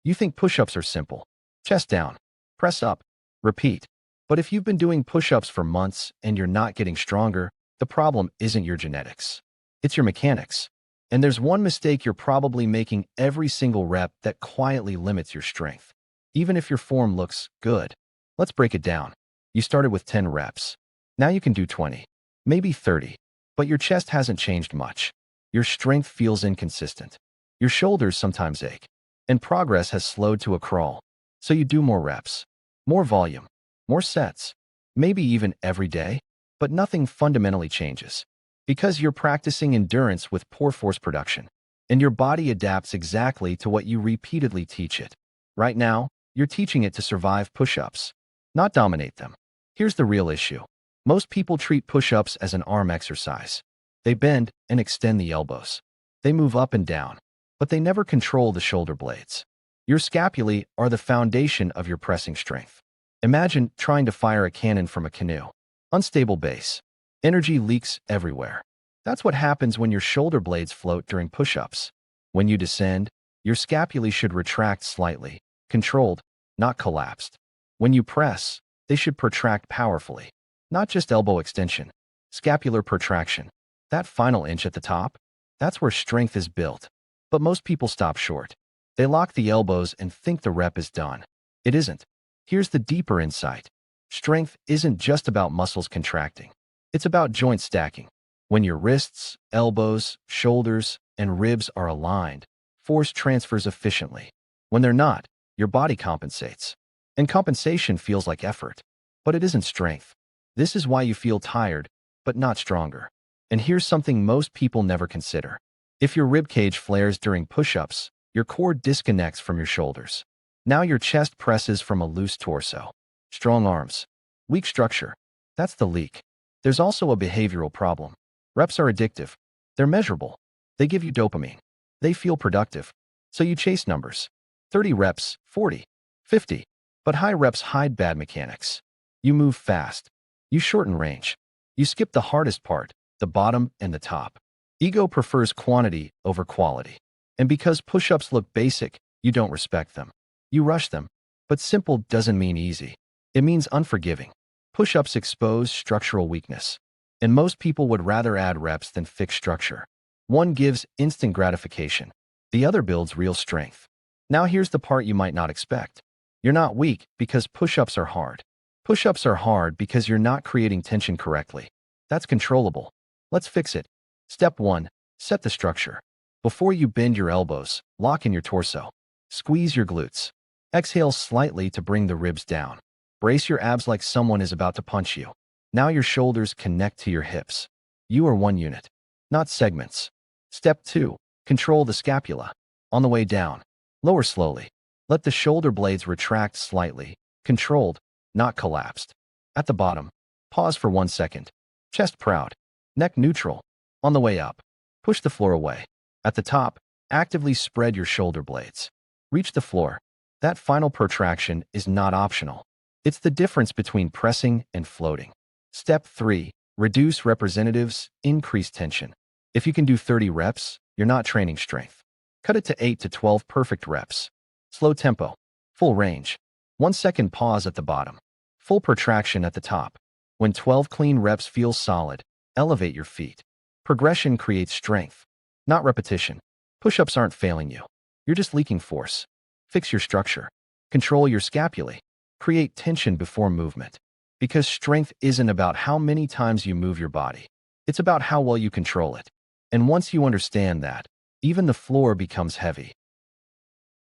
You think push-ups are simple. Chest down, press up, repeat. But if you've been doing push-ups for months and you're not getting stronger, the problem isn't your genetics. It's your mechanics. And there's one mistake you're probably making every single rep that quietly limits your strength, even if your form looks good. Let's break it down. You started with 10 reps. Now you can do 20, maybe 30, but your chest hasn't changed much. Your strength feels inconsistent. Your shoulders sometimes ache, and progress has slowed to a crawl. So you do more reps, more volume, more sets, maybe even every day, but nothing fundamentally changes. Because you're practicing endurance with poor force production, and your body adapts exactly to what you repeatedly teach it. Right now, you're teaching it to survive push-ups, not dominate them. Here's the real issue. Most people treat push-ups as an arm exercise. They bend and extend the elbows. They move up and down, but they never control the shoulder blades. Your scapulae are the foundation of your pressing strength. Imagine trying to fire a cannon from a canoe. Unstable base. Energy leaks everywhere. That's what happens when your shoulder blades float during push-ups. When you descend, your scapulae should retract slightly, controlled, not collapsed. When you press, they should protract powerfully, not just elbow extension. Scapular protraction. That final inch at the top, that's where strength is built. But most people stop short. They lock the elbows and think the rep is done. It isn't. Here's the deeper insight. Strength isn't just about muscles contracting. It's about joint stacking. When your wrists, elbows, shoulders, and ribs are aligned, force transfers efficiently. When they're not, your body compensates. And compensation feels like effort. But it isn't strength. This is why you feel tired, but not stronger. And here's something most people never consider. If your ribcage flares during push-ups, your core disconnects from your shoulders. Now your chest presses from a loose torso. Strong arms. Weak structure. That's the leak. There's also a behavioral problem. Reps are addictive. They're measurable. They give you dopamine. They feel productive. So you chase numbers. 30 reps, 40, 50. But high reps hide bad mechanics. You move fast. You shorten range. You skip the hardest part, the bottom and the top. Ego prefers quantity over quality. And because push-ups look basic, you don't respect them. You rush them. But simple doesn't mean easy. It means unforgiving. Push-ups expose structural weakness. And most people would rather add reps than fix structure. One gives instant gratification. The other builds real strength. Now here's the part you might not expect. You're not weak because push-ups are hard. Push-ups are hard because you're not creating tension correctly. That's controllable. Let's fix it. Step 1. Set the structure. Before you bend your elbows, lock in your torso. Squeeze your glutes. Exhale slightly to bring the ribs down. Brace your abs like someone is about to punch you. Now your shoulders connect to your hips. You are one unit, not segments. Step 2. Control the scapula. On the way down, lower slowly. Let the shoulder blades retract slightly, controlled, not collapsed. At the bottom, pause for 1 second. Chest proud, neck neutral. On the way up, push the floor away. At the top, actively spread your shoulder blades. Reach the floor. That final protraction is not optional. It's the difference between pressing and floating. Step 3. Reduce representatives, increase tension. If you can do 30 reps, you're not training strength. Cut it to 8 to 12 perfect reps. Slow tempo. Full range. 1 second pause at the bottom. Full protraction at the top. When 12 clean reps feel solid, elevate your feet. Progression creates strength, not repetition. Push-ups aren't failing you. You're just leaking force. Fix your structure. Control your scapulae. Create tension before movement. Because strength isn't about how many times you move your body. It's about how well you control it. And once you understand that, even the floor becomes heavy.